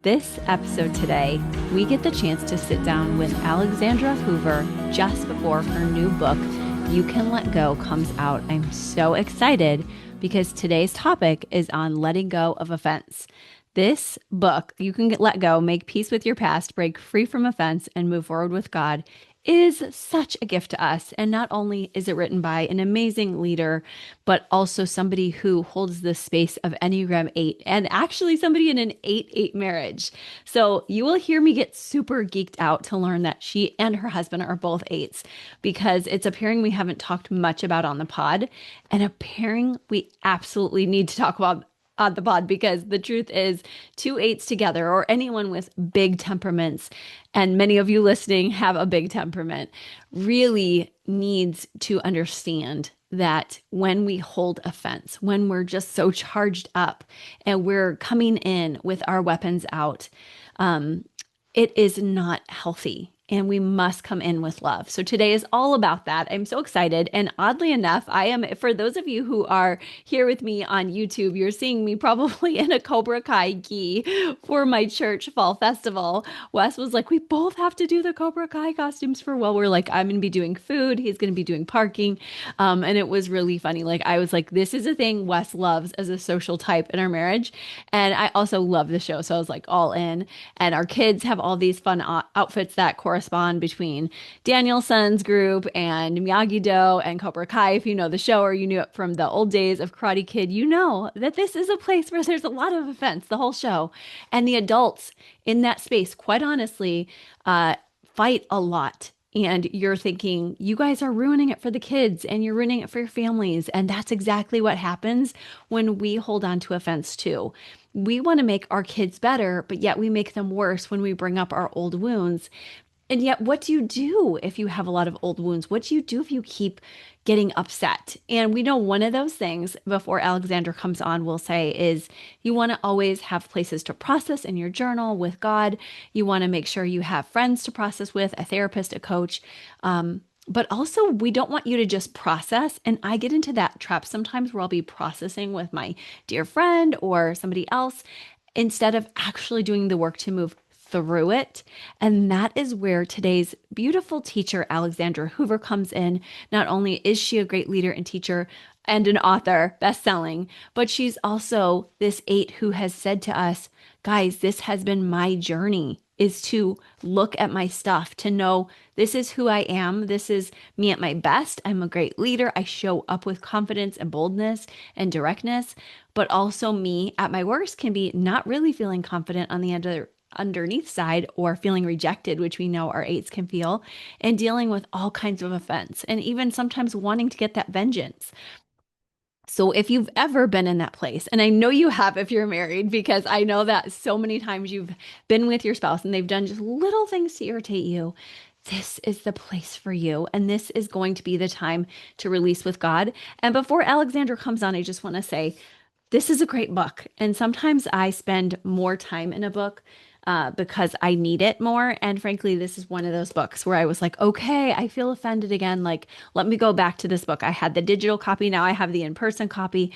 This episode today, we get the chance to sit down with Alexandra Hoover just before her new book, You Can Let Go, comes out. I'm so excited because today's topic is on letting go of offense. This book, You Can Let Go, Make Peace with Your Past, Break Free from Offense, and Move Forward with God, is such a gift to us. And not only is it written by an amazing leader, but also somebody who holds the space of Enneagram 8 and actually somebody in an 8-8 marriage. So you will hear me get super geeked out to learn that she and her husband are both eights because it's a pairing we haven't talked much about on the pod and a pairing we absolutely need to talk about on the pod because the truth is two eights together or anyone with big temperaments, and many of you listening have a big temperament, really needs to understand that when we hold offense, when we're just so charged up and we're coming in with our weapons out, it is not healthy. And we must come in with love. So today is all about that. I'm so excited. And oddly enough, for those of you who are here with me on YouTube, you're seeing me probably in a Cobra Kai gi for my church fall festival. Wes was like, we both have to do the Cobra Kai costumes for, well, we're like, I'm going to be doing food. He's going to be doing parking. And it was really funny. Like, I was like, this is a thing Wes loves as a social type in our marriage. And I also love the show. So I was like all in. And our kids have all these fun outfits that correspond between Danielson's group and Miyagi-Do and Cobra Kai. If you know the show or you knew it from the old days of Karate Kid, you know that this is a place where there's a lot of offense, the whole show. And the adults in that space, quite honestly, fight a lot. And you're thinking, you guys are ruining it for the kids and you're ruining it for your families. And that's exactly what happens when we hold on to offense too. We want to make our kids better, but yet we make them worse when we bring up our old wounds. And yet, what do you do if you have a lot of old wounds? What do you do if you keep getting upset? And we know one of those things before Alexandra comes on, we'll say is you want to always have places to process in your journal with God. You want to make sure you have friends to process with, a therapist, a coach. But also, we don't want you to just process. And I get into that trap sometimes where I'll be processing with my dear friend or somebody else instead of actually doing the work to move through it. And that is where today's beautiful teacher, Alexandra Hoover, comes in. Not only is she a great leader and teacher and an author, best-selling, but she's also this eight who has said to us, guys, this has been my journey, is to look at my stuff, to know this is who I am. This is me at my best. I'm a great leader. I show up with confidence and boldness and directness, but also me at my worst can be not really feeling confident on the underneath side or feeling rejected, which we know our eights can feel, and dealing with all kinds of offense and even sometimes wanting to get that vengeance. So if you've ever been in that place, and I know you have if you're married, because I know that so many times you've been with your spouse and they've done just little things to irritate you, this is the place for you. And this is going to be the time to release with God. And before Alexandra comes on, I just want to say, this is a great book. And sometimes I spend more time in a book because I need it more. And frankly, this is one of those books where I was like, okay, I feel offended again. Like, let me go back to this book. I had the digital copy. Now I have the in-person copy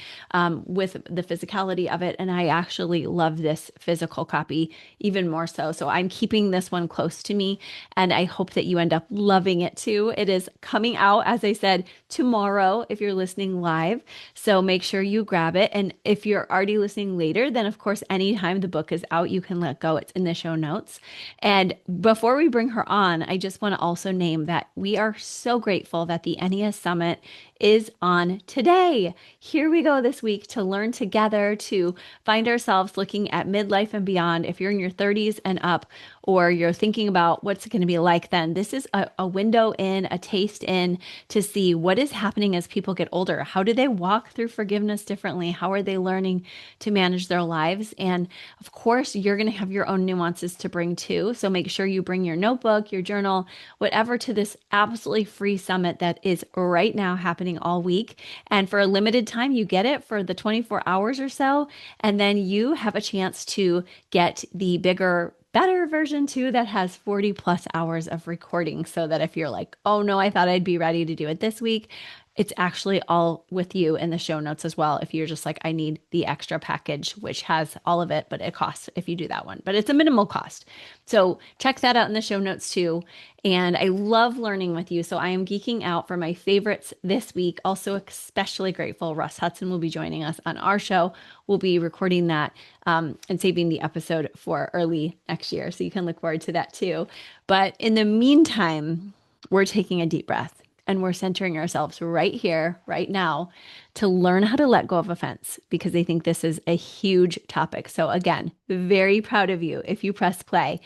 with the physicality of it. And I actually love this physical copy even more so. So I'm keeping this one close to me. And I hope that you end up loving it too. It is coming out, as I said, tomorrow if you're listening live. So make sure you grab it. And if you're already listening later, then of course, anytime the book is out, you can let go. It's in the show notes. And before we bring her on, I just want to also name that we are so grateful that the Ennea Summit is on today. Here we go this week to learn together, to find ourselves looking at midlife and beyond. If you're in your 30s and up, or you're thinking about what's it going to be like then, this is a window in, a taste in to see what is happening as people get older. How do they walk through forgiveness differently? How are they learning to manage their lives? And of course, you're going to have your own nuances to bring too. So make sure you bring your notebook, your journal, whatever to this absolutely free summit that is right now happening all week. And for a limited time, you get it for the 24 hours or so. And then you have a chance to get the bigger, better version too that has 40 plus hours of recording, so that if you're like, oh no, I thought I'd be ready to do it this week, It's actually all with you in the show notes as well. If you're just like, I need the extra package, which has all of it, but it costs if you do that one. But it's a minimal cost. So check that out in the show notes too. And I love learning with you. So I am geeking out for my favorites this week. Also, especially grateful Russ Hudson will be joining us on our show. We'll be recording that and saving the episode for early next year. So you can look forward to that too. But in the meantime, we're taking a deep breath and we're centering ourselves right here, right now, to learn how to let go of offense because they think this is a huge topic. So, again, very proud of you if you press play.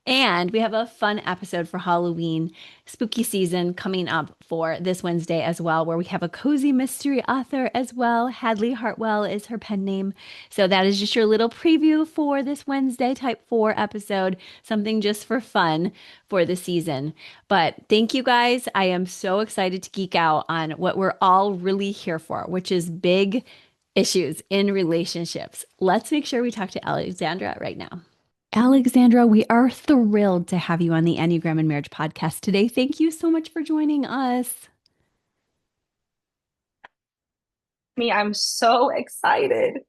And we have a fun episode for Halloween spooky season coming up for this Wednesday as well, where we have a cozy mystery author as well. Hadley Hartwell is her pen name. So that is just your little preview for this Wednesday type 4 episode, something just for fun for the season. But thank you guys. I am so excited to geek out on what we're all really here for, which is big issues in relationships. Let's make sure we talk to Alexandra right now. Alexandra, we are thrilled to have you on the Enneagram and Marriage podcast today. Thank you so much for joining us. I'm so excited.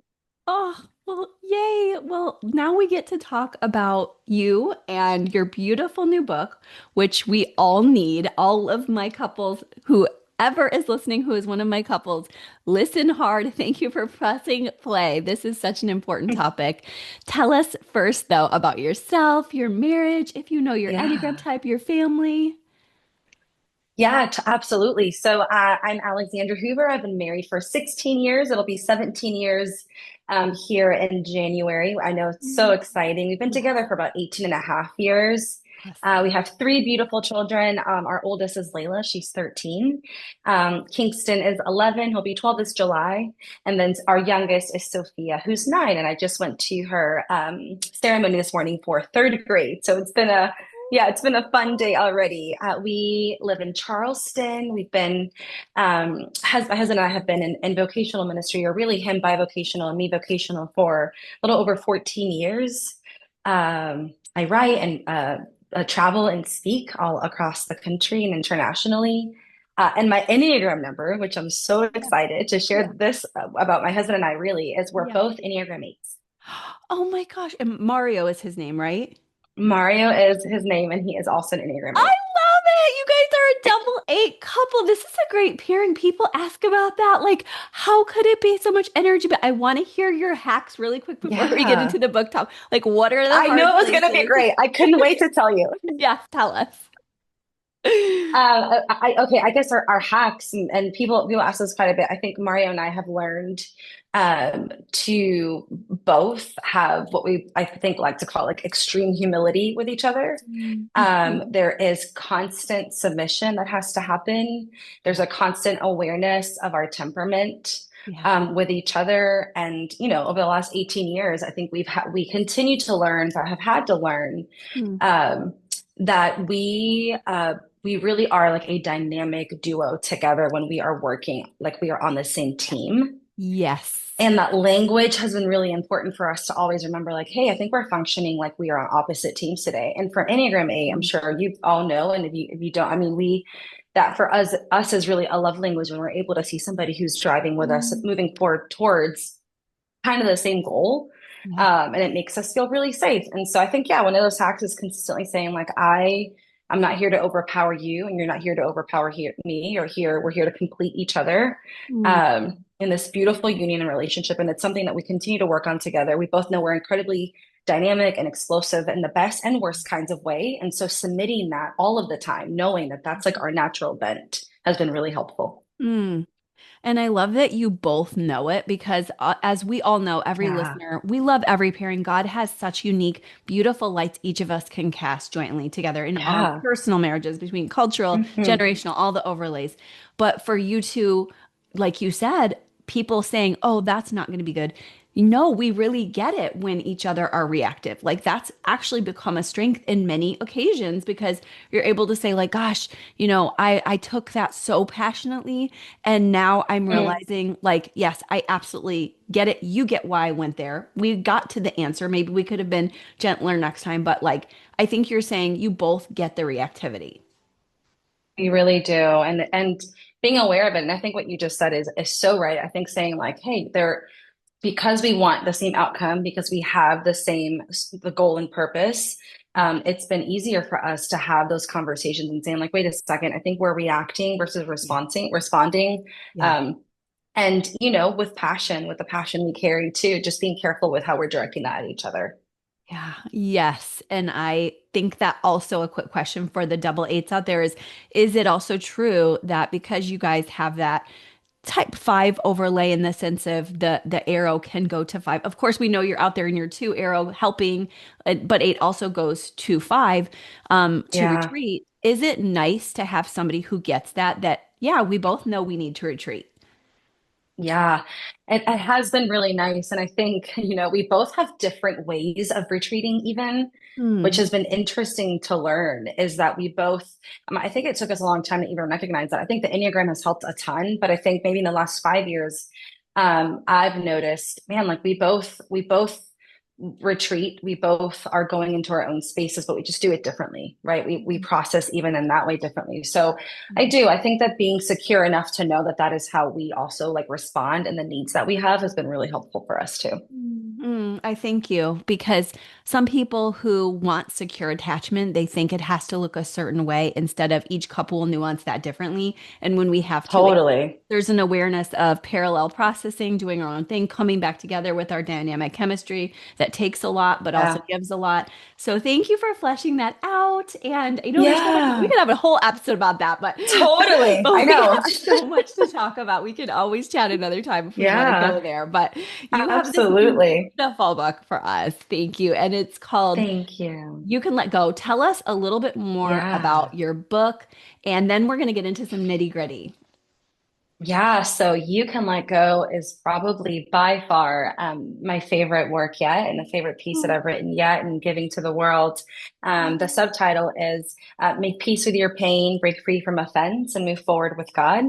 Oh, well, yay. Well, now we get to talk about you and your beautiful new book, which we all need. All of my couples, whoever is listening, who is one of my couples, listen hard. Thank you for pressing play. This is such an important topic. Tell us first, though, about yourself, your marriage, if you know your Enneagram Yeah. type, your family. Yeah, absolutely. So I'm Alexandra Hoover. I've been married for 16 years. It'll be 17 years here in January. I know it's so Mm. exciting. We've been Yes. together for about 18 and a half years. Awesome. We have three beautiful children. Our oldest is Layla. She's 13. Kingston is 11. He'll be 12 this July. And then our youngest is Sophia, who's 9. And I just went to her ceremony this morning for third grade. So it's been a fun day already. We live in Charleston. My husband and I have been in vocational ministry, or really him bivocational and me vocational, for a little over 14 years. I write and travel and speak all across the country and internationally. And my Enneagram number, which I'm so Yeah. excited to share Yeah. this about my husband and I, really is we're Yeah. both Enneagram 8s. Oh my gosh. And Mario is his name, right? Mario is his name, and he is also an Enneagram I 8. love it. You guys are a double eight couple. This is a great pairing. People ask about that. Like, how could it be so much energy? But I want to hear your hacks really quick before we get into Yeah. the book talk. Like, what are the I hard know it was going to be places? great. I couldn't wait to tell you. Yes, tell us. Okay, I guess our hacks, and people ask us quite a bit. I think Mario and I have learned to both have what I think like to call like extreme humility with each other. Mhm. There is constant submission that has to happen. There's a constant awareness of our temperament Yeah. with each other. And, over the last 18 years, I think we continue to learn, but have had to learn Mm. um, that we really are like a dynamic duo together when we are working, like we are on the same team. Yes. And that language has been really important for us to always remember, like, hey, I think we're functioning like we are on opposite teams today. And for Enneagram 8, I'm Mm. sure you all know, and if you don't, I mean, that for us is really a love language when we're able to see somebody who's driving with us, Mm. moving forward towards kind of the same goal. Yeah. And it makes us feel really safe. And so I think, yeah, one of those hacks is consistently saying, like, I'm not here to overpower you, and you're not here to me. We're here to complete each other Mm. in this beautiful union and relationship. And it's something that we continue to work on together. We both know we're incredibly dynamic and explosive in the best and worst kinds of way. And so submitting that all of the time, knowing that that's like our natural bent, has been really helpful. Mm. And I love that you both know it because, as we all know, every Yeah. listener, we love every pairing. God has such unique, beautiful lights each of us can cast jointly together in our Yeah. personal marriages between cultural, Hmm. generational, all the overlays. But for you two, like you said, people saying, oh, that's not going to be good. No, we really get it when each other are reactive. Like that's actually become a strength in many occasions because you're able to say, like, gosh, I took that so passionately and now I'm Mm. realizing, like, yes, I absolutely get it. You get why I went there. We got to the answer. Maybe we could have been gentler next time, but like, I think you're saying you both get the reactivity. We really do. And being aware of it. And I think what you just said is so right. I think saying like, hey, there, because we want the same outcome, because we have the goal and purpose, it's been easier for us to have those conversations and saying like, wait a second, I think we're reacting versus Yeah. responding. Yeah. Um, and with passion, with the passion we carry too, just being careful with how we're directing that at each other. Yeah. Yes. And I think that also a quick question for the double eights out there is it also true that because you guys have that type five overlay in the sense of the arrow can go to five. Of course, we know you're out there in your two arrow helping, but eight also goes to five to Yeah. retreat. Is it nice to have somebody who gets that, yeah, we both know we need to retreat? Yeah, it has been really nice. And I think, we both have different ways of retreating, even, which Hmm. has been interesting to learn is that we both, I think it took us a long time to even recognize that. I think the Enneagram has helped a ton, but I think maybe in the last 5 years, I've noticed, man, like we both retreat. We both are going into our own spaces, but we just do it differently, right? We process even in that way differently. So I think that being secure enough to know that that is how we also like respond and the needs that we have has been really helpful for us too. I thank you because some people who want secure attachment, they think it has to look a certain way instead of each couple will nuance that differently. And when we have two, Totally. there's an awareness of parallel processing, doing our own thing, coming back together with our dynamic chemistry that takes a lot, but also Yeah. gives a lot. So thank you for fleshing that out. And there's so much, we Yeah. could have a whole episode about that, but Totally. I but we know. have so much to talk about. We could always chat another time if we want to go Yeah. there. But you have this Absolutely. beautiful book for us. Thank you. And it's called Thank you. You Can Let Go. Tell us a little bit more Yeah. about your book, and then we're going to get into some nitty gritty. Yeah, so You Can Let Go is probably by far my favorite work yet and the favorite piece that I've written yet and giving to the world. The subtitle is Make Peace with Your Pain, Break Free from Offense, and Move Forward with God.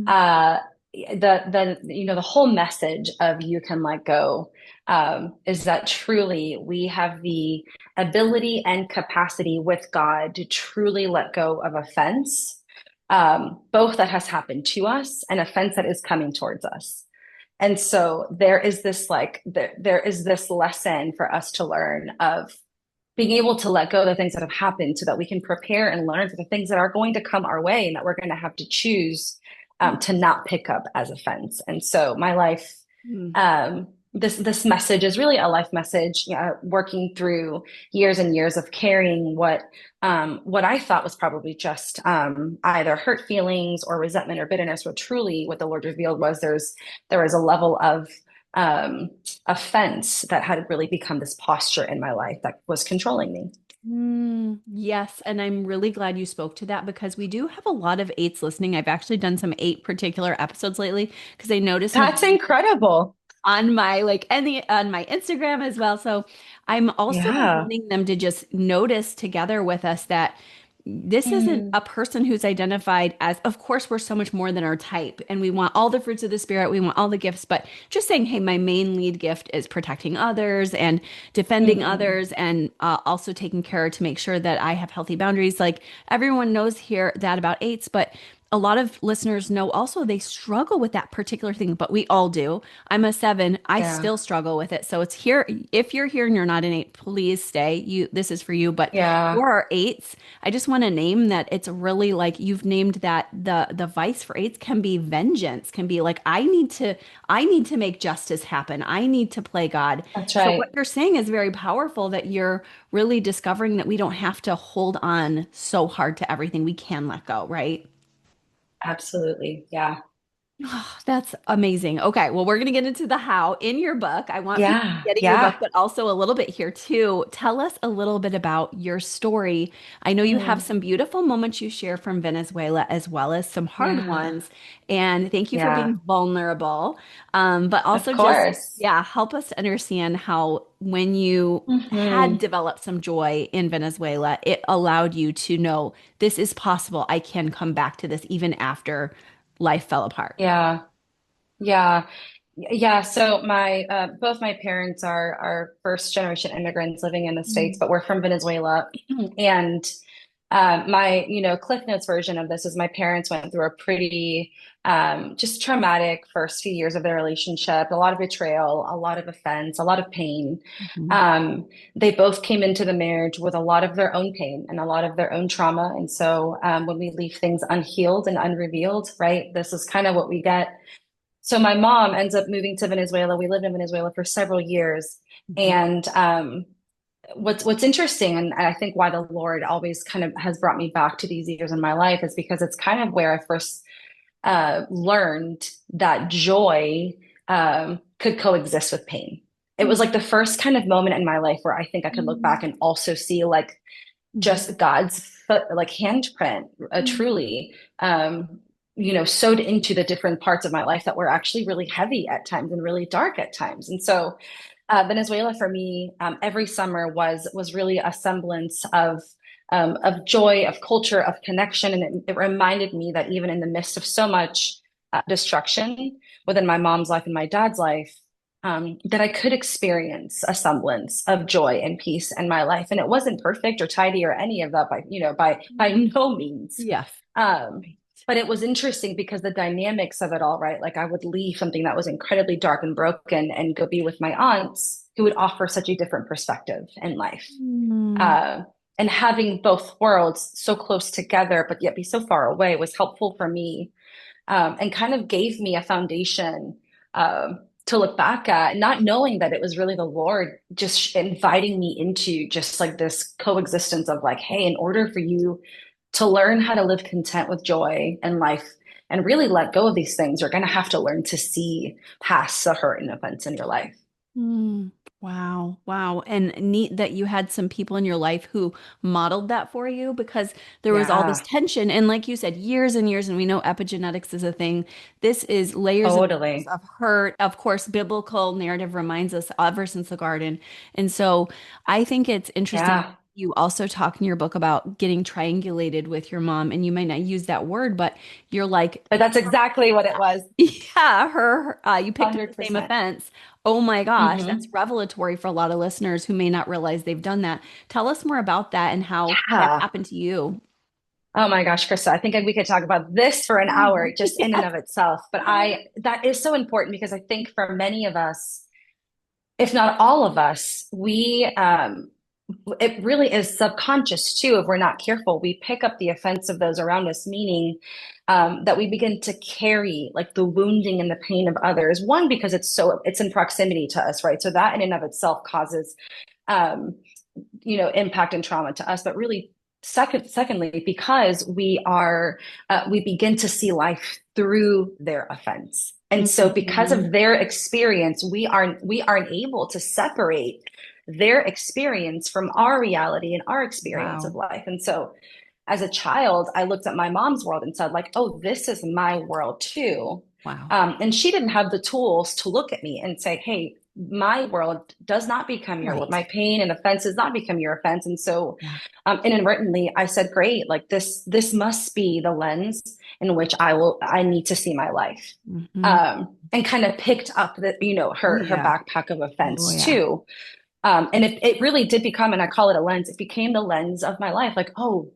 Uh, the whole message of You Can Let Go is that truly we have the ability and capacity with God to truly let go of offense, both that has happened to us and offense that is coming towards us. And so there is this lesson for us to learn of being able to let go of the things that have happened so that we can prepare and learn for the things that are going to come our way and that we're going to have to choose to not pick up as offense. And so my life, this message is really a life message, working through years and years of carrying what I thought was probably just either hurt feelings or resentment or bitterness, but truly what the Lord revealed was there was a level of offense that had really become this posture in my life that was controlling me. Yes, and I'm really glad you spoke to that because we do have a lot of eights listening. I've actually done some eight particular episodes lately because I noticed some That's incredible. on my on my Instagram as well. So I'm also Yeah. wanting them to just notice together with us that this isn't Mm, a person who's identified as, of course, we're so much more than our type and we want all the fruits of the spirit, we want all the gifts, but just saying, hey, my main lead gift is protecting others and defending mhm. others and also taking care to make sure that I have healthy boundaries. Like everyone knows here that about eights, but a lot of listeners know also they struggle with that particular thing, but we all do. I'm a seven. I Yeah. still struggle with it. So it's here. If you're here and you're not an eight, please stay. This is for you. But Yeah. for our eights, I just want to name that it's really like you've named that the vice for eights can be vengeance, can be like, I need to make justice happen. I need to play God. That's So what right. you're saying is very powerful that you're really discovering that we don't have to hold on so hard to everything. We can let go, right? Absolutely. Yeah. Oh, that's amazing. Okay, well, we're going to get into the how in your book. I want people Yeah. getting your book, Yeah. but also a little bit here too. Tell us a little bit about your story. I know you have Mm, some beautiful moments you share from Venezuela as well as some hard yeah. ones. And thank you for Yeah. being vulnerable. But Of also just, course. yeah, help us to understand how when you had Hmm. developed some joy in Venezuela, it allowed you to know this is possible. I can come back to this even after life fell apart. Yeah. Yeah. Yeah. So my both my parents are first generation immigrants living in the States, but we're from Venezuela. And My, Cliff Notes version of this is my parents went through a pretty just traumatic first few years of their relationship, a lot of betrayal, a lot of offense, a lot of pain. Mhm. Um, they both came into the marriage with a lot of their own pain and a lot of their own trauma. And so when we leave things unhealed and unrevealed, right, this is kind of what we get. So my mom ends up moving to Venezuela. We lived in Venezuela for several years. Mhm. And what's interesting, and I think why the Lord always kind of has brought me back to these years in my life is because it's kind of where I first learned that joy could coexist with pain. It was like the first kind of moment in my life where I think I could look back Mhm. and also see like Mhm. just God's foot, like handprint, Mhm. truly, sewed into the different parts of my life that were actually really heavy at times and really dark at times. And so Venezuela for me, every summer was really a semblance of joy, of culture, of connection, and it reminded me that even in the midst of so much destruction within my mom's life and my dad's life, that I could experience a semblance of joy and peace in my life, and it wasn't perfect or tidy or any of that by no means. Yes. Um, Right. but it was interesting because the dynamics of it all, right? Like I would leave something that was incredibly dark and broken and go be with my aunts who would offer such a different perspective in life. Mm. Uh, and having both worlds so close together, but yet be so far away was helpful for me, and kind of gave me a foundation to look back at, not knowing that it was really the Lord just inviting me into just like this coexistence of like, hey, in order for you to learn how to live content with joy in life and really let go of these things, you're going to have to learn to see past the hurt and offense in your life. Mm. Wow. Wow. And neat that you had some people in your life who modeled that for you because there was all this Yeah, tension. And like you said, years and years, and we know epigenetics is a thing. This is layers and layers totally. of hurt. Of course, biblical narrative reminds us ever since the garden. And so I think it's interesting. Yeah. You also talk in your book about getting triangulated with your mom, and you might not use that word, but you're like, But that's exactly what it was. yeah, you picked up the same 100%. offense. Oh my gosh, that's Hmm. revelatory for a lot of listeners who may not realize they've done that. Tell us more about that and how that Yeah. happened to you. Oh my gosh, Krista, I think we could talk about this for an hour just in and Yes. of itself. But that is so important because I think for many of us, if not all of us, it really is subconscious too. If we're not careful, we pick up the offense of those around us, meaning that we begin to carry like the wounding and the pain of others. One, because it's in proximity to us, right? So that in and of itself causes um, impact and trauma to us, but really secondly, because we begin to see life through their offense. And so because Mhm. of their experience, we aren't able to separate their experience from our reality and our experience of Wow. life. And so as a child, I looked at my mom's world and said, like, oh, this is my world too. Wow. And she didn't have the tools to look at me and say, hey, my world does not become your world. Right. My pain and offense does not become your offense. And so Yeah. inadvertently, I said, great, like this must be the lens in which I need to see my life. Hmm. And kind of picked up Oh her yeah. backpack of Oh offense yeah. too. And it really did become, and I call it a lens, it became the lens of my life. Like, oh,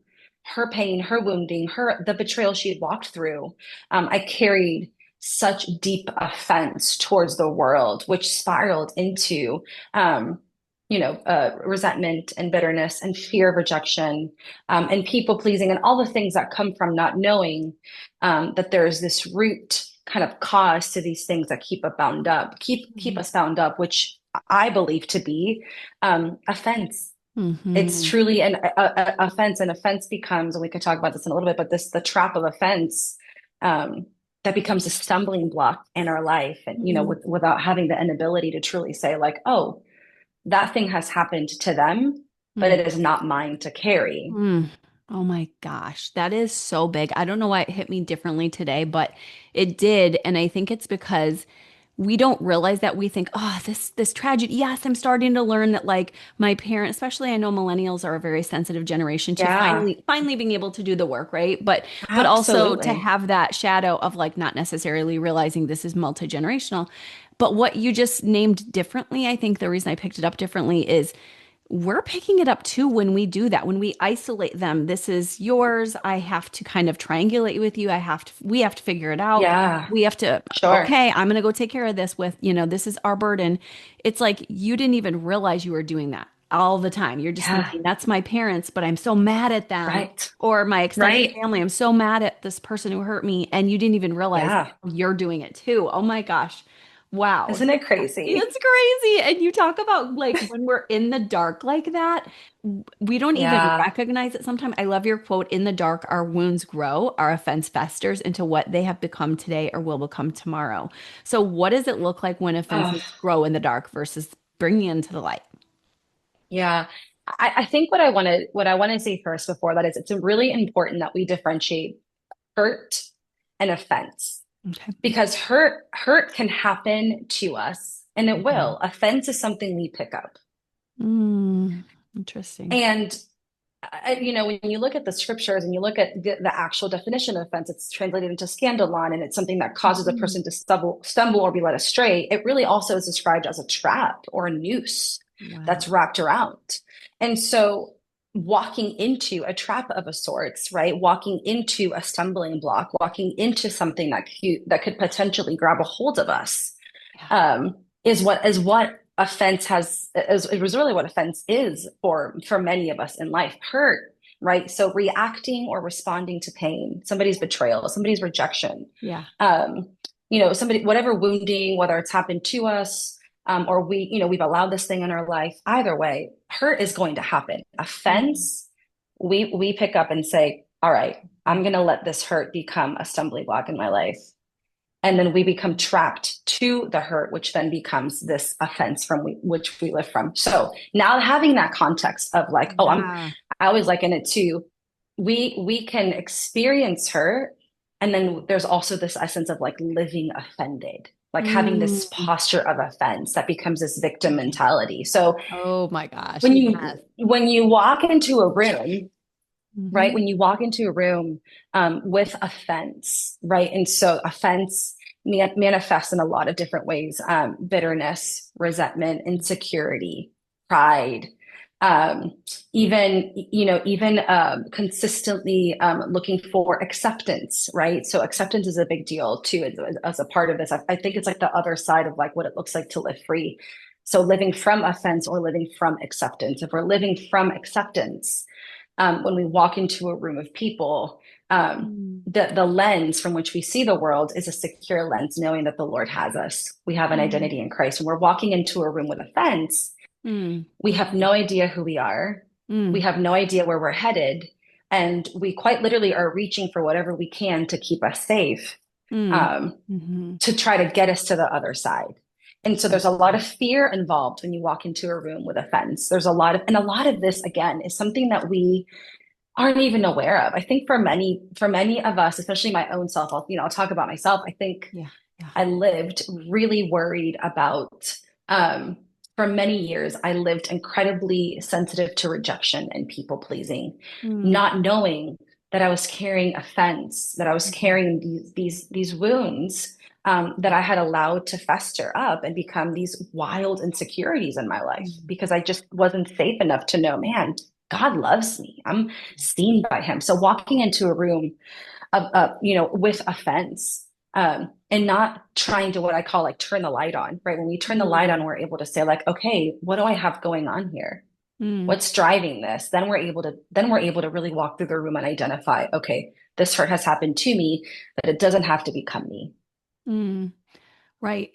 her pain, her wounding, the betrayal she had walked through. I carried such deep offense towards the world, which spiraled into, resentment and bitterness and fear of rejection, and people pleasing and all the things that come from not knowing that there's this root kind of cause to these things that keep us bound up, which I believe to be offense. It's Hmm. truly an offense, and offense becomes, and we could talk about this in a little bit, but the trap of offense um, that becomes a stumbling block in our life, and without having the inability to truly say, like, oh, that thing has happened to them, but it is not mine to carry. Mm. Oh my gosh, that is so big. I don't know why it hit me differently today, but it did, and I think it's because we don't realize that we think, oh, this tragedy. Yes, I'm starting to learn that like my parents, especially I know millennials are a very sensitive generation to Yeah, finally being able to do the work, right? But also to absolutely. have that shadow of like not necessarily realizing this is multi-generational. But what you just named differently, I think the reason I picked it up differently is we're picking it up too when we do that. When we isolate them, this is yours. I have to kind of triangulate with you. We have to figure it out. Yeah, We have to, sure. okay, I'm going to go take care of this with, this is our burden. It's like you didn't even realize you were doing that all the time. You're just Yeah, thinking, that's my parents, but I'm so mad at them. right. Or my extended Right. family, I'm so mad at this person who hurt me. And you didn't even realize Yeah. you're doing it too. Oh my gosh. Wow. Isn't it crazy? It's crazy. And you talk about like when we're in the dark like that, we don't even Yeah. recognize it sometimes. I love your quote, in the dark, our wounds grow, our offense festers into what they have become today or will become tomorrow. So, what does it look like when Oh, offenses grow in the dark versus bringing into the light? yeah. I think what I want to say first before that is it's really important that we differentiate hurt and offense Okay. because hurt can happen to us and it Mhm. will. Offense is something we pick up. Interesting. And when you look at the scriptures and you look at the actual definition of offense, it's translated into scandalon, and it's something that causes a Mhm. person to stumble or be led astray. It really also is described as a trap or a noose Wow. that's wrapped around. And so, walking into a trap of a sorts, right? Walking into a stumbling block, walking into something that could potentially grab a hold of us, Yeah. um, is what offense has is it was really what offense is for many of us in life. Hurt, right? So reacting or responding to pain, somebody's betrayal, somebody's rejection, Yeah. um, somebody, whatever wounding, whether it's happened to us, or we've allowed this thing in our life. Either way, hurt is going to happen. Mhm. Offense, we pick up and say, all right, I'm going to let this hurt become a stumbling block in my life, and then we become trapped to the hurt, which then becomes this offense from which we live from. So now having that context of like, oh, Yeah. I always liken it to, we can experience hurt, and then there's also this essence of like living offended, like having this Mm. posture of offense that becomes this victim mentality. So Oh my gosh. when Yes. you walk into a room, right? Hmm. When you walk into a room with offense, right? And so offense manifests in a lot of different ways: bitterness, resentment, insecurity, pride, um, even consistently looking for acceptance, right? So acceptance is a big deal too as a part of this. I think it's like the other side of like what it looks like to live free. So living from offense or living from acceptance. If we're living from acceptance, when we walk into a room of people, Mm. the lens from which we see the world is a secure lens, knowing that the Lord has us. We have an Mm. identity in Christ. When we're walking into a room with offense, Mm. we have no idea who we are. We Mm. have no idea where we're headed. And we quite literally are reaching for whatever we can to keep us safe, Mm. um, Hmm. to try to get us to the other side. And so there's a lot of fear involved when you walk into a room with offense. And a lot of this, again, is something that we aren't even aware of. I think for many of us, especially my own self, I'll talk about myself. I think Yeah. Yeah. I lived really worried about, um, for many years, I lived incredibly sensitive to rejection and people pleasing, Mm. not knowing that I was carrying offense, that I was Mhm. carrying these wounds, that I had allowed to fester up and become these wild insecurities in my life Mm. because I just wasn't safe enough to know, man, God loves me. I'm seen by him. So walking into a room with offense, and not trying to what I call like turn the light on, right? When we turn the light Mm. on, we're able to say like, okay, what do I have going on here? Mm. What's driving this? Then we're able to really walk through the room and identify, okay, this hurt has happened to me, but it doesn't have to become me. Mm. Right.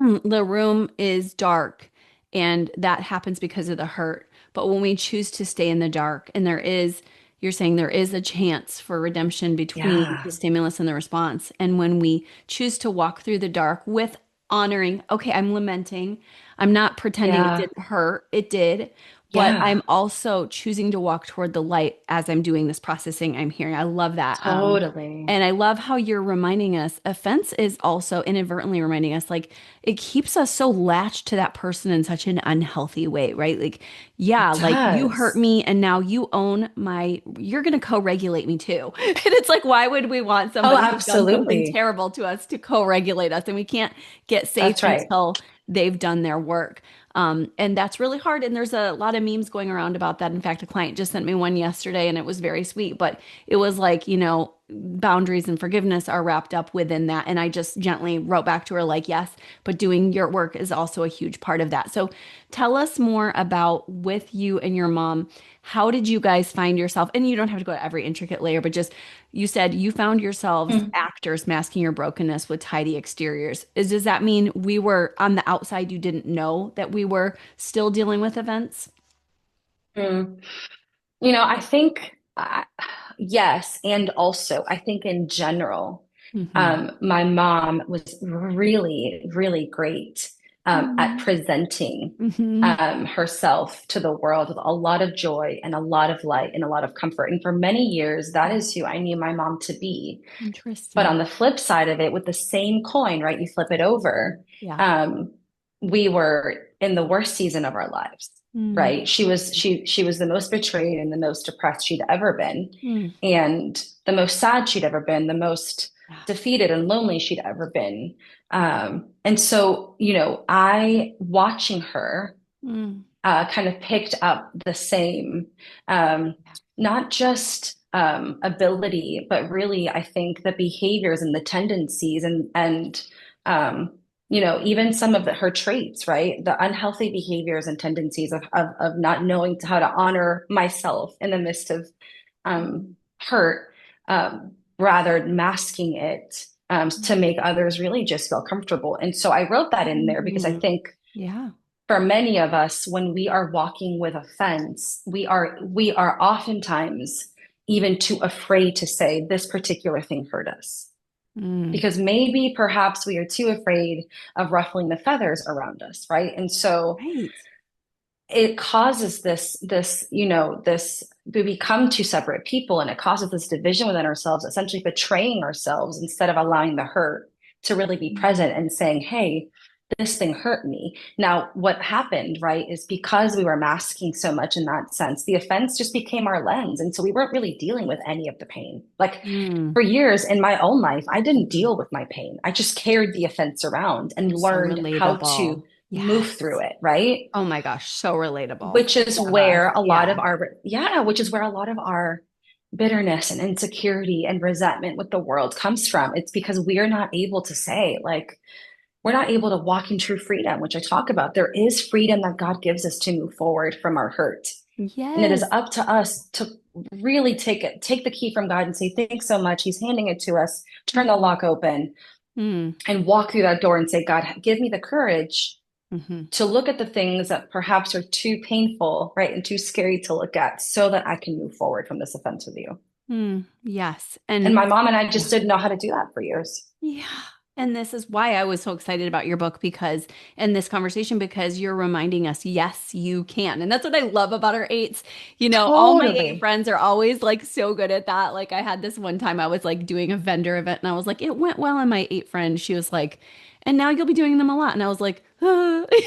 The room is dark, and that happens because of the hurt. But when we choose to stay in the dark, and you're saying there is a chance for redemption between Yeah. the stimulus and the response. And when we choose to walk through the dark with honoring, okay, I'm lamenting, I'm not pretending it Yeah. didn't hurt, it did. But Yeah. I'm also choosing to walk toward the light as I'm doing this processing I'm hearing. I love that. Totally. And I love how you're reminding us, offense is also inadvertently reminding us, like, it keeps us so latched to that person in such an unhealthy way, right? Like, It yeah, like you hurt does. me and now you're going to co-regulate me too. And it's like, why would we want Oh, somebody who's done something absolutely. terrible to us to co-regulate us? And we can't get safe That's right. until they've done their work. And that's really hard. And there's a lot of memes going around about that. In fact, a client just sent me one yesterday and it was very sweet, but it was like, boundaries and forgiveness are wrapped up within that. And I just gently wrote back to her, like, yes, but doing your work is also a huge part of that. So tell us more about with you and your mom. How did you guys find yourself? And you don't have to go to every intricate layer, but just you said you found yourselves Mm. actors masking your brokenness with tidy exteriors. Does that mean we were on the outside, you didn't know that we were still dealing with events? Mm. I think yes, and also I think in general, Hmm. my mom was really, really great at presenting Hmm. herself to the world with a lot of joy and a lot of light and a lot of comfort. And for many years, that is who I knew my mom to be. But on Interesting. the flip side of it, with the same coin, right, you flip it over, Yeah. um, we were in the worst season of our lives, Mm. right? She was the most betrayed and the most depressed she'd ever been, Mm. and the most sad she'd ever been, the most Yeah. defeated and lonely she'd ever been. And so, I watching her Mm. kind of picked up the same, um, not just ability, but really, I think the behaviors and the tendencies and even some of her traits, right? The unhealthy behaviors and tendencies of not knowing how to honor myself in the midst of Mm. hurt, rather masking it to make others really just feel comfortable. And so I wrote that in there because I Mm. think Yeah. for many of us, when we are walking with offense, we are oftentimes even too afraid to say this particular thing hurt us. Mm. Because maybe perhaps we are too afraid of ruffling the feathers around us, right? And so Right. it causes this we become two separate people, and it causes this division within ourselves, essentially betraying ourselves instead of allowing the hurt to really be Mm. present and saying, hey, this thing hurt me. Now, what happened, right, is because we were masking so much in that sense, the offense just became our lens. And so we weren't really dealing with any of the pain. Like Mm. for years in my own life, I didn't deal with my pain. I just carried the offense around and So learned how to relatable. move through Yes. it, right? Oh my gosh, so relatable Which for is any of us. where a lot of Yeah. our, yeah, which is where a lot of our bitterness and insecurity and resentment with the world comes from. It's because we are not able to say, like, we're not able to walk in true freedom, which I talk about. There is freedom that God gives us to move forward from our hurt. And it is Yes. up to us to really take the key from God and say, thanks so much. He's handing it to us. Turn the Mm. lock open Mm. and walk through that door and say, God, give me the courage Hmm. to look at the things that perhaps are too painful, right, and too scary to look at so that I can move forward from this offense with you. Mm. Yes. And And my mom and I yeah. just didn't know how to do that for years. Yeah. And this is why I was so excited about your book because, and this conversation, because you're reminding us, yes, you can. And that's what I love about our eights. All my eight Totally. friends are always like so good at that. Like I had this one time I was like doing a vendor event and I was like, it went well. And my eight friend, she was like, and now you'll be doing them a lot. And I was like, she's like,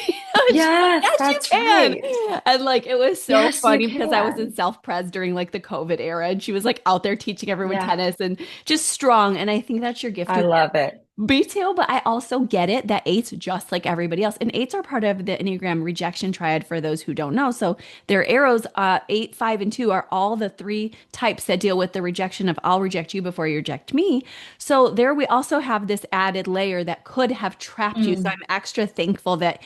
Yes, yes, you that's can. right. And like, it was so Yes, you funny because I was in can. self-pres during like the COVID era and she was like out there teaching everyone Yeah, tennis and just strong. And I think that's your gift I with love it. me too, but I also get it that eights, just like everybody else, and eights are part of the Enneagram rejection triad for those who don't know. So their arrows, eight, five, and two, are all the three types that deal with the rejection of I'll reject you before you reject me. So there we also have this added layer that could have trapped you. So Mm, I'm extra thankful that,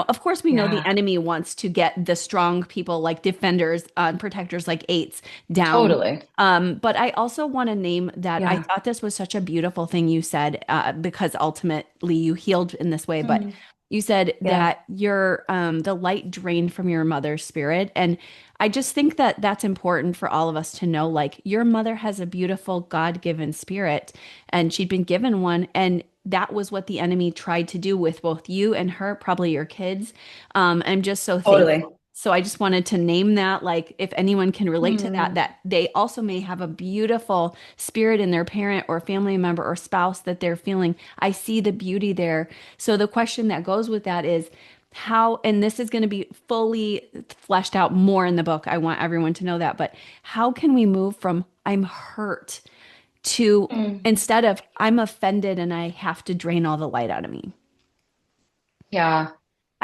of course, we know the yeah, enemy wants to get the strong people like defenders and protectors like eights down. totally. But I also want to name that I Yeah. thought this was such a beautiful thing you said, because ultimately you healed in this way. But Mm, you said yeah, that the light drained from your mother's spirit. And I just think that that's important for all of us to know. Like, your mother has a beautiful God-given spirit, and she'd been given one. And that was what the enemy tried to do with both you and her, probably your kids. I'm just so totally. thankful. So I just wanted to name that, like, if anyone can relate to that, Mm, that they also may have a beautiful spirit in their parent or family member or spouse that they're feeling. I see the beauty there. So the question that goes with that is how, and this is going to be fully fleshed out more in the book. I want everyone to know that, but how can we move from I'm hurt to mm. instead of I'm offended and I have to drain all the light out of me? Yeah.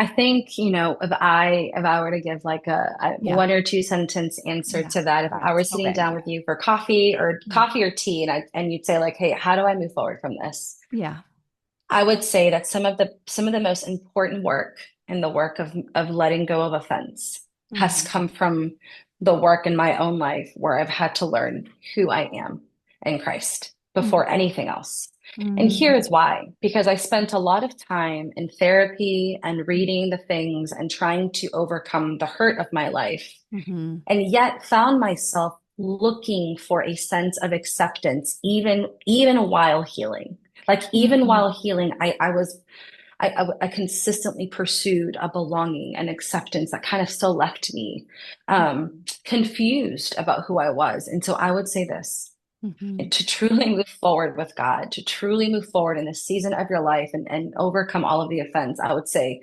I think, if I were to give like a Yeah. one or two sentence answer Yeah. to that, if I Yes. were sitting Okay. down with you for coffee or tea, and you'd say like, "Hey, how do I move forward from this?" Yeah. I would say that some of the most important work in the work of letting go of offense has Mhm. come from the work in my own life where I've had to learn who I am in Christ before anything else. And Mhm. here's why, because I spent a lot of time in therapy and reading the things and trying to overcome the hurt of my life, Mhm. and yet found myself looking for a sense of acceptance even while healing. Like even Mhm. while healing, I consistently pursued a belonging and acceptance that kind of still left me confused about who I was. And so I would say this: Mhm. to truly move forward with God, to truly move forward in this season of your life and overcome all of the offense, I would say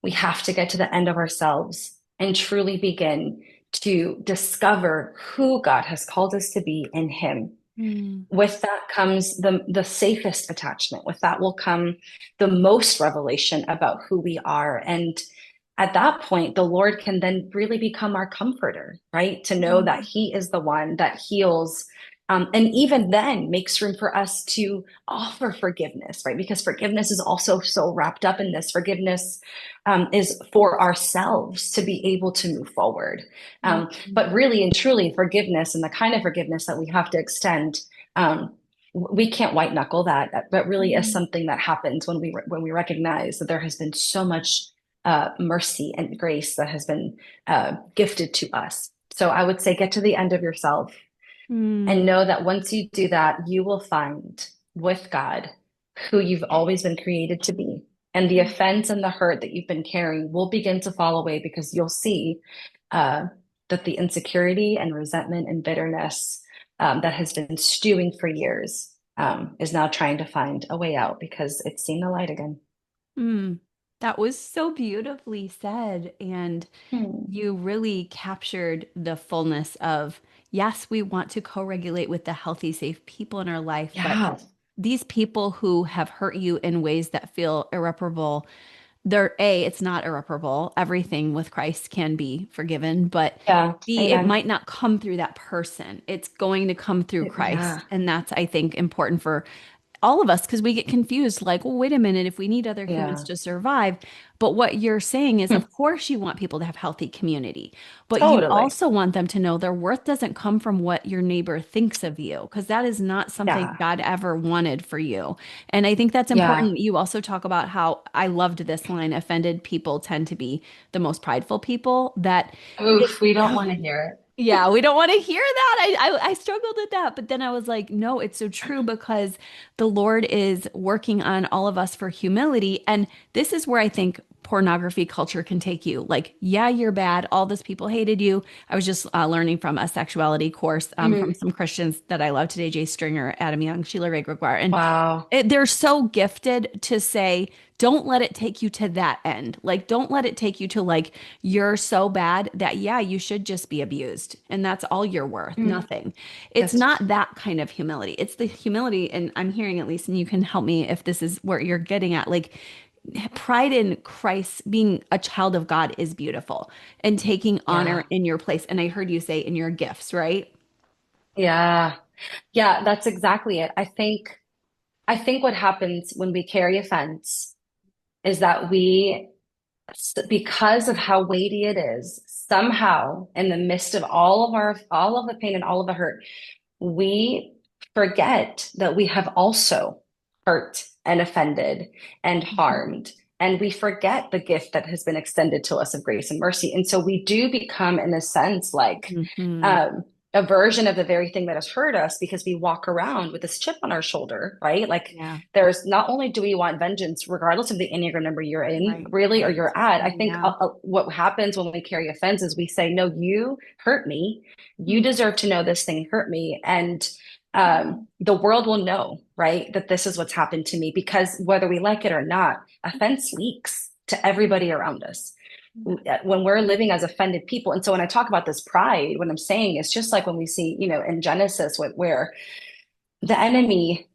we have to get to the end of ourselves and truly begin to discover who God has called us to be in Him. Mhm. With that comes the safest attachment. With that will come the most revelation about who we are. And at that point, the Lord can then really become our comforter, right? To know that Mhm. He is the one that heals. And even then makes room for us to offer forgiveness, right? Because forgiveness is also so wrapped up in this. Forgiveness is for ourselves to be able to move forward. Mhm. But really and truly, forgiveness and the kind of forgiveness that we have to extend, we can't white knuckle that. But really is Mhm. something that happens when we recognize that there has been so much mercy and grace that has been gifted to us. So I would say get to the end of yourself and Mhm. know that once you do that, you will find with God who you've always been created to be. And the offense and the hurt that you've been carrying will begin to fall away because you'll see uh, that the insecurity and resentment and bitterness that has been stewing for years is now trying to find a way out because it's seen the light again. Mm. That was so beautifully said. And Hmm. you really captured the fullness of, yes, we want to co-regulate with the healthy, safe people in our life, but Yeah. these people who have hurt you in ways that feel irreparable, it's not irreparable. Everything with Christ can be forgiven, but Yeah. B, it Amen. might not come through that person. It's going to come through Christ. Yeah. And that's, I think, important for all of us because we get confused like, well, wait a minute, if we need other humans Yeah. to survive. But what you're saying is, Hmm. of course, you want people to have healthy community, but you Totally. also want them to know their worth doesn't come from what your neighbor thinks of you, because that is not something Yeah. God ever wanted for you. And I think that's Yeah. important. You also talk about how I loved this line, offended people tend to be the most prideful people, that Oof, we don't want to hear yeah, we don't want to hear that. I struggled with that, but then I was like, no, it's so true because the Lord is working on all of us for humility. And this is where I think pornography culture can take you. Like, yeah, you're bad. All these people hated you. I was just learning from a sexuality course it. from some Christians that I love today, Jay Stringer, Adam Young, Sheila Ray Gregoire. And Wow. they're so gifted to say, don't let it take you to that end. Like, don't let it take you to like, you're so bad that, yeah, you should just be abused. And that's all you're worth, Mm, nothing. It's that's not that kind of humility. It's the humility, and I'm hearing at least, and you can help me if this is where you're getting at, like, pride in Christ, being a child of God is beautiful and taking honor yeah. in your place. And I heard you say in your gifts, right? Yeah. Yeah, that's exactly it. I think what happens when we carry offense is that because of how weighty it is, somehow in the midst of all of the pain and all of the hurt, we forget that we have also hurt and offended and harmed. And we forget the gift that has been extended to us of grace and mercy. And so we do become, in a sense, like Hmm. um, a version of the very thing that has hurt us because we walk around with this chip on our shoulder, right? Like Yeah. there's not only do we want vengeance, regardless of the Enneagram number you're in, Right. really, or Right. you're at. I think Yeah. what happens when we carry offense is we say, no, you hurt me. You deserve to know this thing hurt me. And the world will know, right, that this is what's happened to me because whether we like it or not, offense leaks to everybody around us when we're living as offended people. And so when I talk about this pride, what I'm saying is just like when we see, in Genesis, where the enemy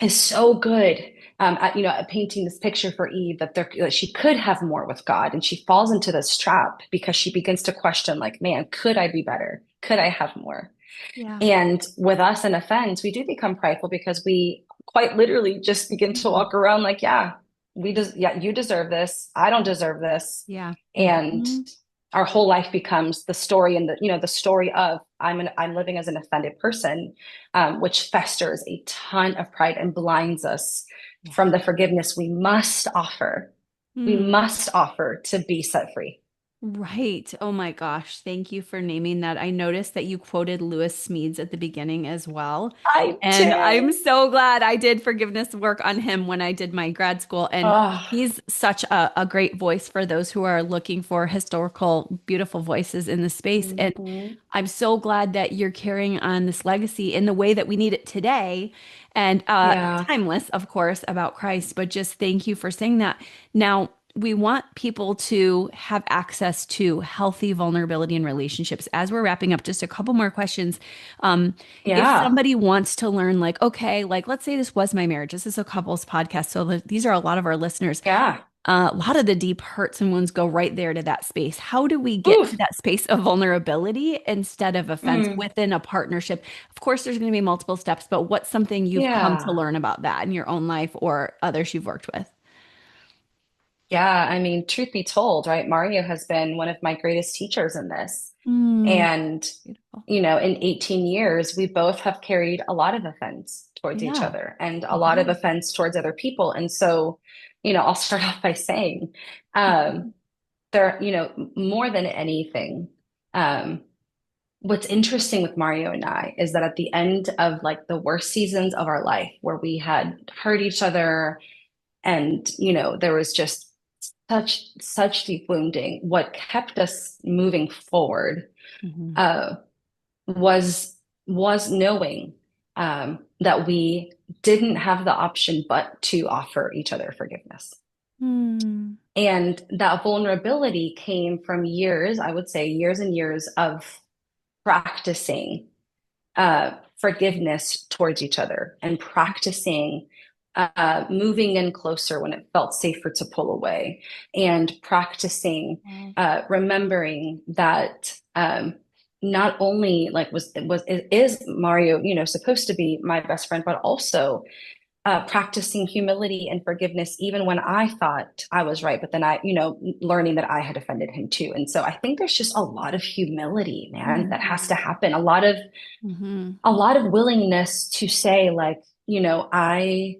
is so good at painting this picture for Eve that she could have more with God, and she falls into this trap because she begins to question, like, man, could I be better? Could I have more? Yeah. And with us in offense, we do become prideful because we quite literally just begin to Mhm. walk around like, yeah, yeah, you deserve this. I don't deserve this. Yeah. And our whole life becomes the story and the story of I'm living as an offended person, which festers a ton of pride and blinds us Yeah. from the forgiveness we must offer. We Mm. must offer to be set free. Right. Oh my gosh. Thank you for naming that. I noticed that you quoted Lewis Smedes at the beginning as well. I And I'm did. so glad I did forgiveness work on him when I did my grad school. And Oh, he's such a great voice for those who are looking for historical, beautiful voices in the space. And mhm. I'm so glad that you're carrying on this legacy in the way that we need it today and Yeah. timeless, of course, about Christ. But just thank you for saying that. Now, we want people to have access to healthy vulnerability in relationships. As we're wrapping up, just a couple more questions. Um, if Yeah. somebody wants to learn, like, okay, like let's say this was my marriage. This is a couples podcast, so these are a lot of our listeners. Yeah. A lot of the deep hurts and wounds go right there to that space. How do we get to Oof. that space of vulnerability instead of offense Mm. within a partnership? Of course, there's going to be multiple steps, but what's something you've come to Yeah. learn about that in your own life or others you've worked with? Yeah. I mean, truth be told, right? Mario has been one of my greatest teachers in this. Mm, And, beautiful. in 18 years, we both have carried a lot of offense towards each Yeah. other and a lot of Yeah. offense towards other people. And so, I'll start off by saying, um, Mhm. more than anything, um, what's interesting with Mario and I is that at the end of like the worst seasons of our life, where we had hurt each other and there was just such deep wounding, what kept us moving forward Mhm. uh, was was knowing that we didn't have the option but to offer each other forgiveness. Mm. And that vulnerability came from years, I would say years and years of practicing forgiveness towards each other and practicing moving in closer when it felt safer to pull away, and practicing Wow. remembering that not only like is Mario, supposed to be my best friend, but also practicing humility and forgiveness even when I thought I was right, but then learning that I had offended him too. And so I think there's just a lot of humility, man, that has to Mhm. happen. Mhm. A lot of willingness to say, like, I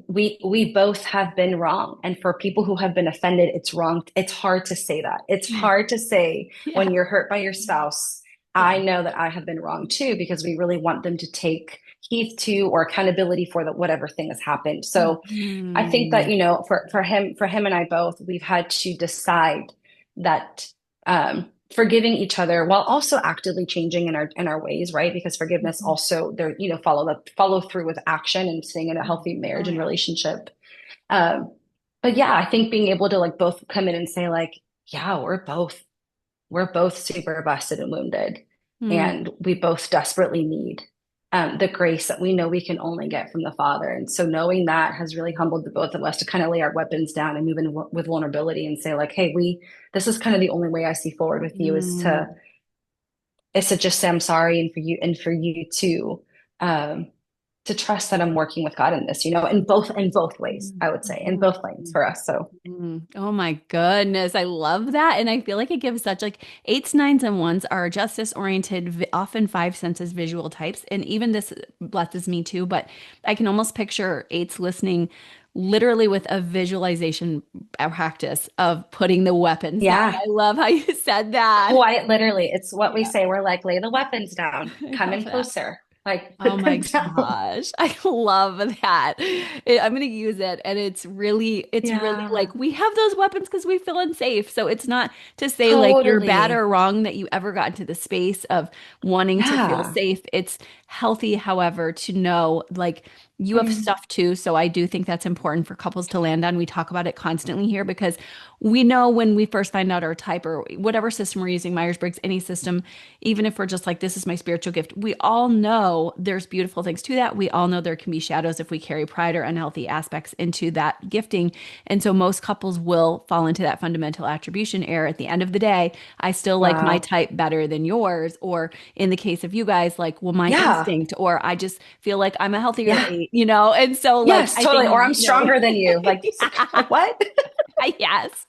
we both have been wrong. And for people who have been offended, it's wrong. It's hard to say that. It's Yeah. hard to say Yeah. when you're hurt by your spouse, I Yeah. know that I have been wrong too, because we really want them to take heed to or accountability for whatever thing has happened. So I think that, Mhm. for him and I both, we've had to decide that forgiving each other while also actively changing in our ways, right? Because forgiveness Mhm. also there, follow through with action and staying in a healthy Oh marriage and yeah. relationship. Um, but yeah, I think being able to like both come in and say like, yeah, we're both super busted and wounded, Mm. and we both desperately need the grace that we know we can only get from the Father. And so knowing that has really humbled the both of us to kind of lay our weapons down and move in with vulnerability and say like, hey, this is kind of the only way I see forward with you Mm. is to just say I'm sorry, and for you um, to trust that I'm working with God in this, in both ways, I would say, in Mhm. both lanes for us. So Oh my goodness. I love that. And I feel like it gives such like eights, nines, and ones are justice oriented, often five senses visual types. And even this blesses me too, but I can almost picture eights listening literally with a visualization practice of putting the weapons down. yeah, I love how you said that. quite literally, it's what we Yeah, say. We're like, lay the weapons down, I come love in that. closer, like Oh put my them down. gosh. I love that. I'm going to use it. And it's really Yeah, like we have those weapons because we feel unsafe. So it's not to say like you're bad totally. or wrong that you ever got into the space of wanting to feel Yeah, safe. It's healthy, however, to know like You have Mm. stuff too. So I do think that's important for couples to land on. We talk about it constantly here because we know when we first find out our type or whatever system we're using, Myers-Briggs, any system, even if we're just like, this is my spiritual gift, we all know there's beautiful things to that. We all know there can be shadows if we carry pride or unhealthy aspects into that gifting. And so most couples will fall into that fundamental attribution error. At the end of the day, I still like my Wow. type better than yours. Or in the case of you guys, like, well, my Yeah. instinct, or I just feel like I'm a healthier Yeah. eight, you know? And so, like, Yes, I totally. Or think, I'm stronger than you. Like, what? yes,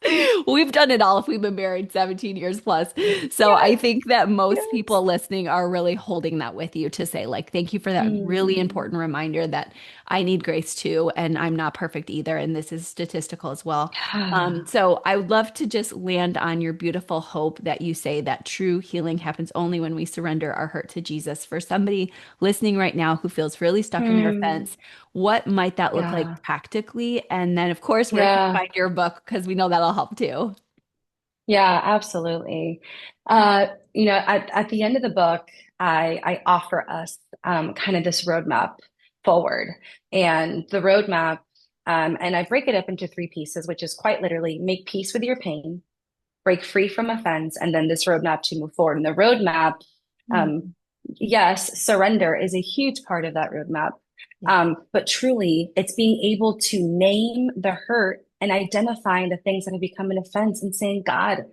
we've done it all if we've been married 17 years plus. So I Yes. think that most Yes. people listening are really holding that with you to say, like, thank you for that really Mm. important reminder that I need grace too, and I'm not perfect either. And this is statistical as well. Yeah. So I would love to just land on your beautiful hope that you say that true healing happens only when we surrender our hurt to Jesus. For somebody listening right now who feels really stuck in their Mm. fence, what might that look like Yeah. practically? And then, of course, where can we Yeah. find your book? Because we know that'll help too. Yeah, absolutely. At the end of the book, I offer us kind of this roadmap forward. And the roadmap, and I break it up into three pieces, which is quite literally make peace with your pain, break free from offense, and then this roadmap to move forward. And the roadmap, um, Mm, yes, surrender is a huge part of that roadmap. yeah. But truly, it's being able to name the hurt and identifying the things that have become an offense and saying, God,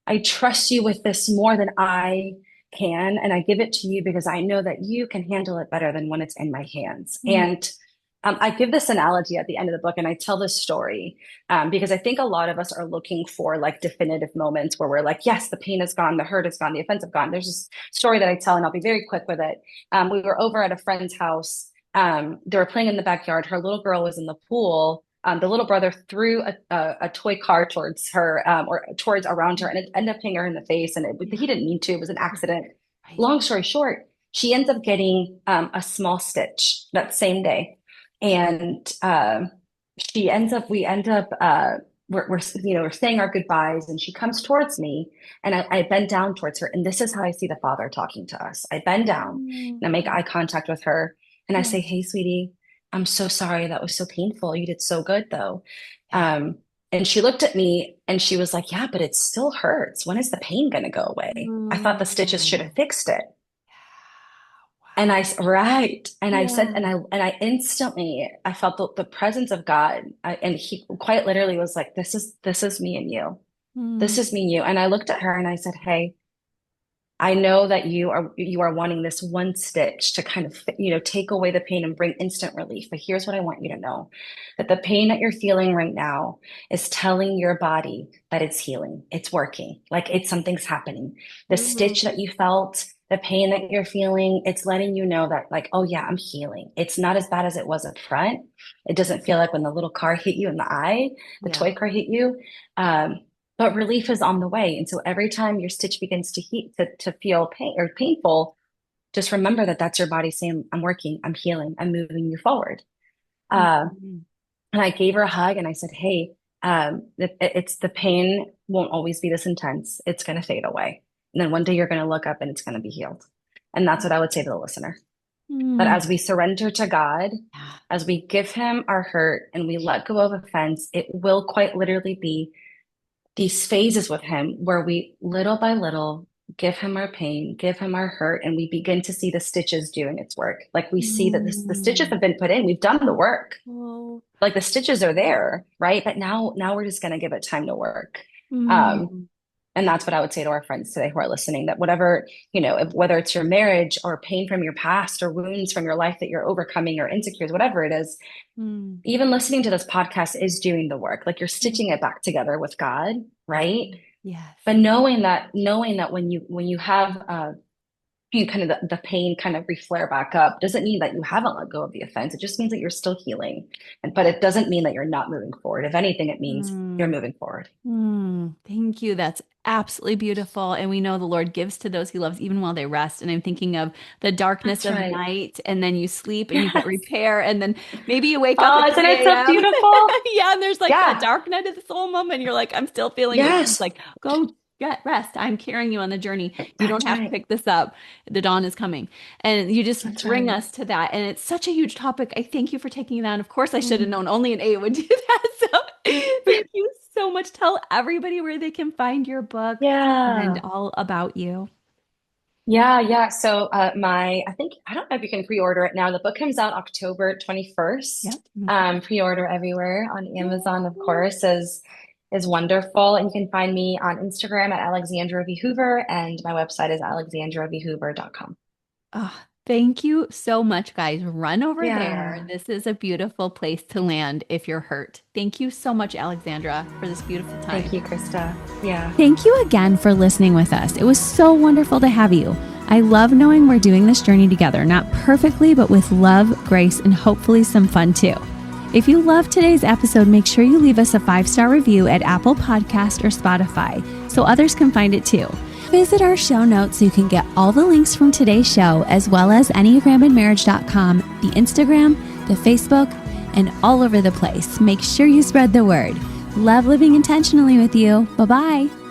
I trust you with this more than I can, and I give it to you because I know that you can handle it better than when it's in my hands. Mm, And I give this analogy at the end of the book, and I tell this story because I think a lot of us are looking for like definitive moments where we're like, yes, the pain is gone, the hurt is gone, the offense is gone. There's this story that I tell, and I'll be very quick with it. We were over at a friend's house. They were playing in the backyard. Her little girl was in the pool. The little brother threw a toy car towards her or towards around her, and it ended up hitting her in the face. And he yeah. didn't mean to; it was an accident. Right. Long story short, she ends up getting a small stitch that same day, and we end up we're we're saying our goodbyes, and she comes towards me, and I bend down towards her, and this is how I see the Father talking to us. I bend down Mm, and I make eye contact with her, and I yeah. say, "Hey, sweetie, I'm so sorry. That was so painful. You did so good, though." Yeah. And she looked at me and she was like, "Yeah, but it still hurts. When is the pain going to go away? I thought the stitches should Mm, have fixed it." And wow. right. And I said, Yeah. and I instantly, I felt the presence of God. And he quite literally was like, this is me and you. This Mm, is me and you. And I looked at her and I said, "Hey, I know that you are wanting this one stitch to kind of, take away the pain and bring instant relief. But here's what I want you to know, that the pain that you're feeling right now is telling your body that it's healing. It's working. Like something's happening. The mm, stitch that you felt, the pain that you're feeling, it's letting you know that like, oh yeah, I'm healing. It's not as bad as it was up front. It doesn't feel like when the little car hit you in the eye, the yeah. toy car hit you. Um, but relief is on the way. And so every time your stitch begins to heat to feel pain or painful, just remember that that's your body saying, I'm working, I'm healing, I'm moving you forward. Uh, Mm, and I gave her a hug and I said, "Hey, it's the pain won't always be this intense. It's going to fade away. And then one day you're going to look up and it's going to be healed." And that's what I would say to the listener, that mm, as we surrender to God, yeah. as we give him our hurt and we let go of offense, it will quite literally be these phases with him where we little by little give him our pain, give him our hurt, and we begin to see the stitches doing its work. Like we see that the stitches Mm. have been put in, we've done the work. Oh. Like the stitches are there, right? But now we're just going to give it time to work. Um, Mm. and that's what I would say to our friends today who are listening, that whatever, whether it's your marriage or pain from your past or wounds from your life that you're overcoming or insecures, whatever it is, Mm. even listening to this podcast is doing the work. Like you're stitching it back together with God, Yeah. right? Yes. But knowing that when you have you kind of the pain kind of reflare back up doesn't mean that you haven't let go of the offense. It just means that you're still healing. But Yeah. it doesn't mean that you're not moving forward. If anything, it means you're Mm. moving forward. Thank you. That's absolutely beautiful. And we know the Lord gives to those he loves even while they rest. And I'm thinking of the darkness That's of right. night, and then you sleep and you get Yes. repair, and then maybe you wake up Oh, at isn't it 3 so a.m. beautiful? Yeah, and there's like that Yeah. dark night of the soul moment. You're like, I'm still feeling it. And he's Yes. like, go rest. I'm carrying you on the journey. You don't That's have to right. pick this up. The dawn is coming. And you just That's bring right. us to that. And it's such a huge topic. I thank you for taking that. And of course, I should have Mm. known only an 8 would do that. So thank you so much. Tell everybody where they can find your book and Yeah. all about you. Yeah. So I don't know if you can pre-order it now. The book comes out October 21st. Yep. Okay. Pre-order everywhere on Amazon, of Yay. course, is wonderful. And you can find me on Instagram at Alexandra V. Hoover, and my website is alexandravhoover.com. Oh, thank you so much, guys. Run over there. Yeah. This is a beautiful place to land if you're hurt. Thank you so much, Alexandra, for this beautiful time. Thank you, Christa. Yeah. Thank you again for listening with us. It was so wonderful to have you. I love knowing we're doing this journey together, not perfectly, but with love, grace, and hopefully some fun too. If you loved today's episode, make sure you leave us a 5-star review at Apple Podcast or Spotify so others can find it too. Visit our show notes so you can get all the links from today's show, as well as enneagramandmarriage.com, the Instagram, the Facebook, and all over the place. Make sure you spread the word. Love living intentionally with you. Bye-bye.